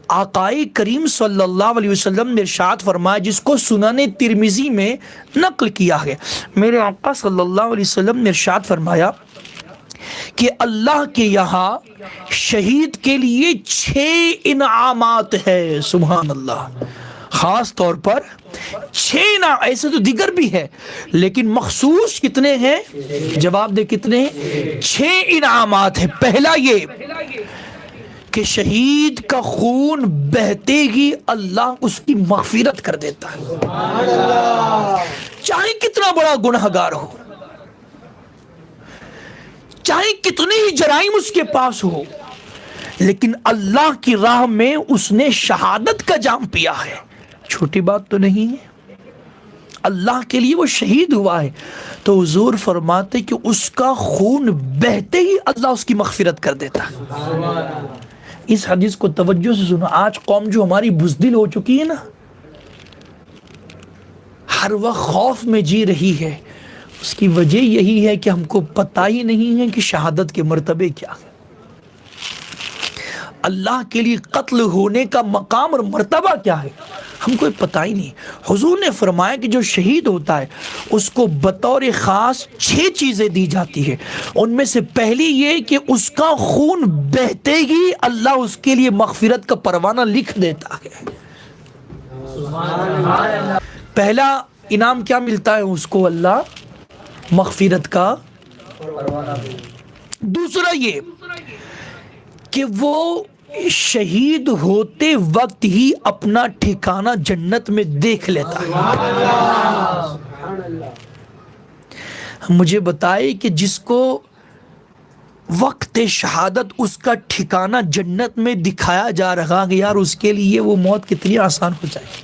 آقائے کریم صلی اللہ علیہ وسلم نے ارشاد فرمایا، جس کو سنن ترمذی میں نقل کیا ہے، میرے آقا صلی اللہ علیہ وسلم نے ارشاد فرمایا کہ اللہ کے یہاں شہید کے لیے 6 انعامات ہے، سبحان اللہ، خاص طور پر 6 انعام، ایسے تو دیگر بھی ہے لیکن مخصوص کتنے ہیں؟ جواب دے کتنے ہیں؟ 6 انعامات ہیں۔ پہلا یہ کہ شہید کا خون بہتے ہی اللہ اس کی مغفرت کر دیتا ہے، چاہے کتنا بڑا گنہگار ہو، چاہے کتنے ہی جرائم اس کے پاس ہو، لیکن اللہ کی راہ میں اس نے شہادت کا جام پیا ہے، چھوٹی بات تو نہیں ہے، اللہ کے لیے وہ شہید ہوا ہے، تو حضور فرماتے کہ اس کا خون بہتے ہی اللہ اس کی مغفرت کر دیتا ہے۔ اس حدیث کو توجہ سے سنو۔ آج قوم جو ہماری بزدل ہو چکی ہے نا، ہر وقت خوف میں جی رہی ہے، اس کی وجہ یہی ہے کہ ہم کو پتہ ہی نہیں ہے کہ شہادت کے مرتبے کیا ہے، اللہ کے لیے قتل ہونے کا مقام اور مرتبہ کیا ہے، ہم کو پتہ ہی نہیں۔ حضور نے فرمایا کہ جو شہید ہوتا ہے اس کو بطور خاص 6 چیزیں دی جاتی ہے، ان میں سے پہلی یہ کہ اس کا خون بہتے ہی اللہ اس کے لیے مغفرت کا پروانہ لکھ دیتا ہے۔ پہلا انعام کیا ملتا ہے اس کو؟ اللہ مغفرت کا۔ دوسرا یہ کہ وہ شہید ہوتے وقت ہی اپنا ٹھکانہ جنت میں دیکھ لیتا ہے۔ مجھے بتائے کہ جس کو وقت شہادت اس کا ٹھکانہ جنت میں دکھایا جا رہا ہے، یار اس کے لیے وہ موت کتنی آسان ہو جائے گی،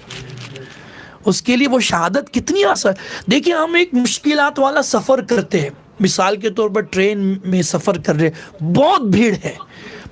اس کے لیے وہ شہادت کتنی آسان۔ دیکھیں ہم ایک مشکلات والا سفر کرتے ہیں، مثال کے طور پر ٹرین میں سفر کر رہے، بہت بھیڑ ہے،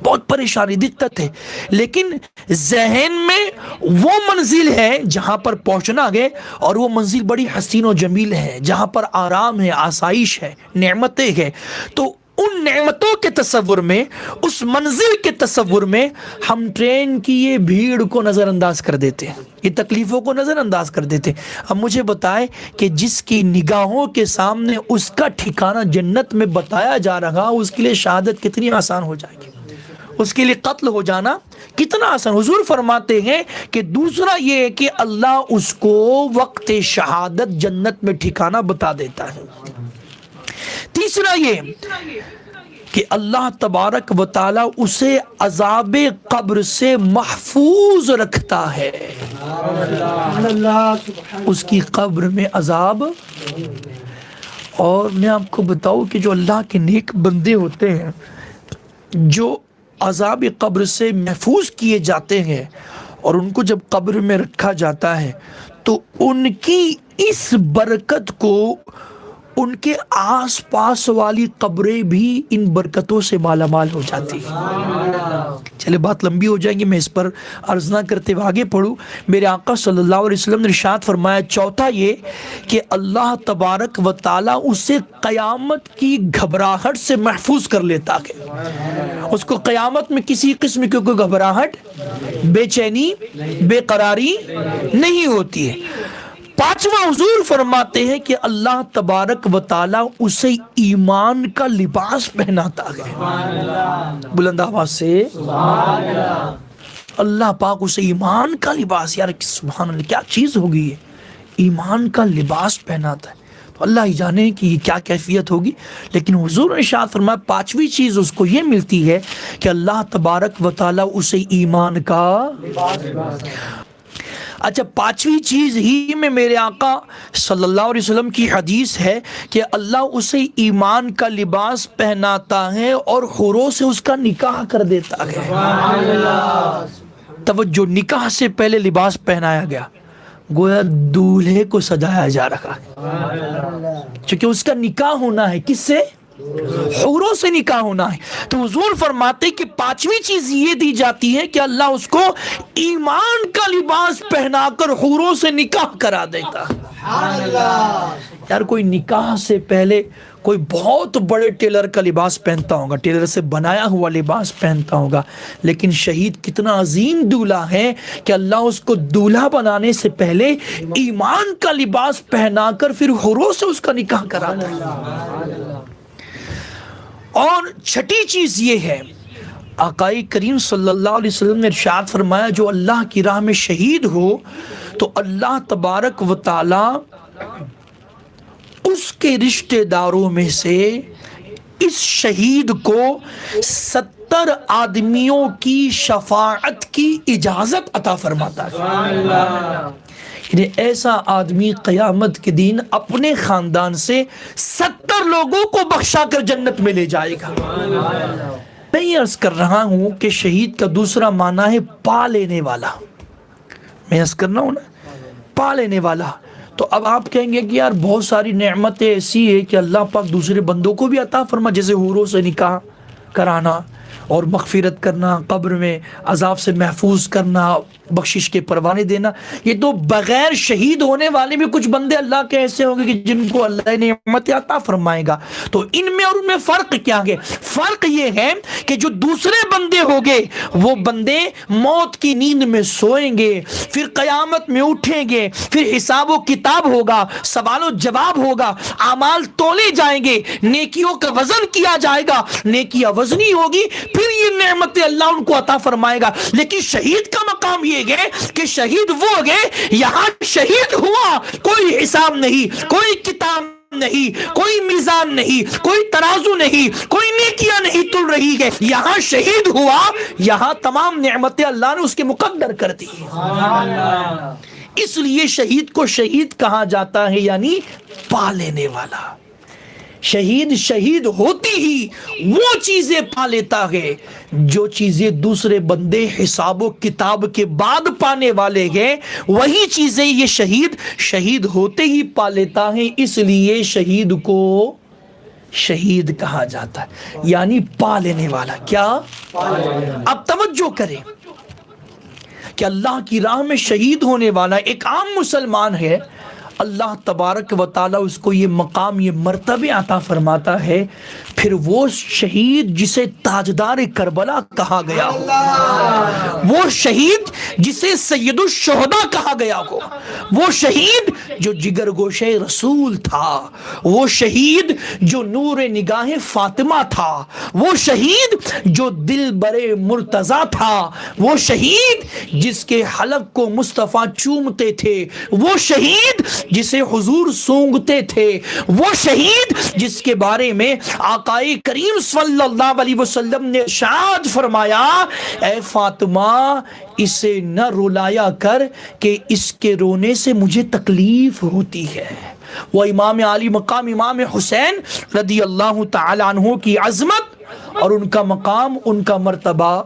بہت پریشانی، دقت ہے، لیکن ذہن میں وہ منزل ہے جہاں پر پہنچنا ہے، اور وہ منزل بڑی حسین و جمیل ہے، جہاں پر آرام ہے، آسائش ہے، نعمتیں ہیں، تو ان نعمتوں کے تصور میں، اس منزل کے تصور میں ہم ٹرین کی یہ بھیڑ کو نظر انداز کر دیتے ہیں، یہ تکلیفوں کو نظر انداز کر دیتے ہیں۔ اب مجھے بتائے کہ جس کی نگاہوں کے سامنے اس کا ٹھکانہ جنت میں بتایا جا رہا، اس کے لیے شہادت کتنی آسان ہو جائے گی، اس کے لیے قتل ہو جانا کتنا آسان۔ حضور فرماتے ہیں کہ دوسرا یہ کہ اللہ اس کو وقت شہادت جنت میں ٹھکانہ بتا دیتا ہے۔ تیسرا یہ کہ اللہ تبارک و تعالی اسے عذاب قبر سے محفوظ رکھتا ہے، اس کی قبر میں عذاب۔ اور میں آپ کو بتاؤں کہ جو اللہ کے نیک بندے ہوتے ہیں، جو عذاب قبر سے محفوظ کیے جاتے ہیں، اور ان کو جب قبر میں رکھا جاتا ہے تو ان کی اس برکت کو ان کے آس پاس والی قبریں بھی ان برکتوں سے مالا مال ہو جاتی ہیں۔ چلے بات لمبی ہو جائیں گی، میں اس پر عرض نہ کرتے ہوئے آگے پڑھوں۔ میرے آقا صلی اللہ علیہ وسلم نے ارشاد فرمایا، چوتھا یہ کہ اللہ تبارک و تعالی اسے قیامت کی گھبراہٹ سے محفوظ کر لیتا ہے، اس کو قیامت میں کسی قسم کی کوئی گھبراہٹ، بے چینی، بے قراری نہیں ہوتی ہے۔ پانچواں حضور فرماتے ہیں کہ اللہ تبارک و تعالی اسے ایمان کا لباس پہناتا ہے، بلند آواز سے اللہ پاک اسے ایمان کا لباس، یار سبحان اللہ کیا چیز ہوگی یہ، ایمان کا لباس پہناتا ہے، تو اللہ ہی جانے کہ یہ کیا کیفیت ہوگی۔ لیکن حضور نے ارشاد فرمایا پانچویں چیز اس کو یہ ملتی ہے کہ اللہ تبارک و تعالی اسے ایمان کا۔ اچھا، پانچویں چیز ہی میں میرے آقا صلی اللہ علیہ وسلم کی حدیث ہے کہ اللہ اسے ایمان کا لباس پہناتا ہے اور حوروں سے اس کا نکاح کر دیتا ہے۔ توجہ، نکاح سے پہلے لباس پہنایا گیا، گویا دولہے کو سجایا جا رہا ہے، چونکہ اس کا نکاح ہونا ہے، کس سے؟ حوروں سے نکاح ہونا ہے۔ تو حضور فرماتے کہ پانچویں چیز یہ دی جاتی ہے کہ اللہ اس کو ایمان کا لباس پہنا کر حوروں سے نکاح کرا دیتا۔ یار کوئی نکاح سے پہلے کوئی بہت بڑے ٹیلر کا لباس پہنتا ہوگا، ٹیلر سے بنایا ہوا لباس پہنتا ہوگا، لیکن شہید کتنا عظیم دولہا ہے کہ اللہ اس کو دولہا بنانے سے پہلے ایمان کا لباس پہنا کر پھر حوروں سے اس کا نکاح کراتا ہے۔ اور چھٹی چیز یہ ہے، آقائی کریم صلی اللہ علیہ وسلم نے ارشاد فرمایا جو اللہ کی راہ میں شہید ہو تو اللہ تبارک و تعالی اس کے رشتہ داروں میں سے اس شہید کو 70 آدمیوں کی شفاعت کی اجازت عطا فرماتا ہے۔ یعنی ایسا آدمی قیامت کے دن اپنے خاندان سے 70 لوگوں کو بخشا کر جنت میں لے جائے گا۔ میں یہ عرض کر رہا ہوں کہ شہید کا دوسرا معنی ہے پا لینے والا۔ میں عرض کرنا ہوں نا، پا لینے والا۔ تو اب آپ کہیں گے کہ یار بہت ساری نعمتیں ایسی ہے کہ اللہ پاک دوسرے بندوں کو بھی عطا فرما، جیسے حوروں سے نکاح کرانا اور مغفرت کرنا، قبر میں عذاب سے محفوظ کرنا، بخشش کے پروانے دینا۔ یہ تو بغیر شہید ہونے والے بھی کچھ بندے اللہ کے ایسے ہوں گے کہ جن کو اللہ نعمت عطا فرمائے گا۔ تو ان میں اور ان میں فرق کیا ہے؟ فرق یہ ہے کہ جو دوسرے بندے ہوگے وہ بندے موت کی نیند میں سوئیں گے، پھر قیامت میں اٹھیں گے، پھر حساب و کتاب ہوگا، سوال و جواب ہوگا، اعمال تولے جائیں گے، نیکیوں کا وزن کیا جائے گا، نیکیاں وزنی ہوگی، پھر یہ نعمت اللہ ان کو عطا فرمائے گا۔ لیکن شہید کا مقام یہ ہے کہ شہید وہ گئے، یہاں شہید ہوا، کوئی حساب نہیں، کوئی کتاب نہیں، کوئی میزان نہیں، کوئی ترازو نہیں، کوئی نیکیاں نہیں تل رہی ہے، یہاں شہید ہوا، یہاں تمام نعمتیں اللہ نے اس کے مقدر کر دی۔ اس لیے شہید کو شہید کہا جاتا ہے، یعنی پا لینے والا۔ شہید شہید ہوتی ہی وہ چیزیں پا لیتا ہے جو چیزیں دوسرے بندے حساب و کتاب کے بعد پانے والے ہیں، وہی چیزیں یہ شہید شہید ہوتے ہی پا لیتا ہے۔ اس لیے شہید کو شہید کہا جاتا ہے، یعنی پا لینے والا۔ کیا؟ اب توجہ کریں کہ اللہ کی راہ میں شہید ہونے والا ایک عام مسلمان ہے، اللہ تبارک و تعالیٰ اس کو یہ مقام، یہ مرتبہ عطا فرماتا ہے۔ پھر وہ شہید جسے تاجدار کربلا کہا گیا ہو، وہ شہید جسے سید الشہداء کہا گیا ہو، وہ شہید جو جگر گوشے رسول تھا، وہ شہید جو نور نگاہ فاطمہ تھا، وہ شہید جو دل برے مرتضیٰ تھا، وہ شہید جس کے حلق کو مصطفیٰ چومتے تھے، وہ شہید جسے حضور سونگتے تھے، وہ شہید جس کے بارے میں آقائے کریم صلی اللہ علیہ وسلم نے ارشاد فرمایا، اے فاطمہ اسے نہ رلایا کر کہ اس کے رونے سے مجھے تکلیف ہوتی ہے۔ وہ امام عالی مقام امام حسین رضی اللہ تعالی عنہ کی عظمت اور ان کا مقام، ان کا مرتبہ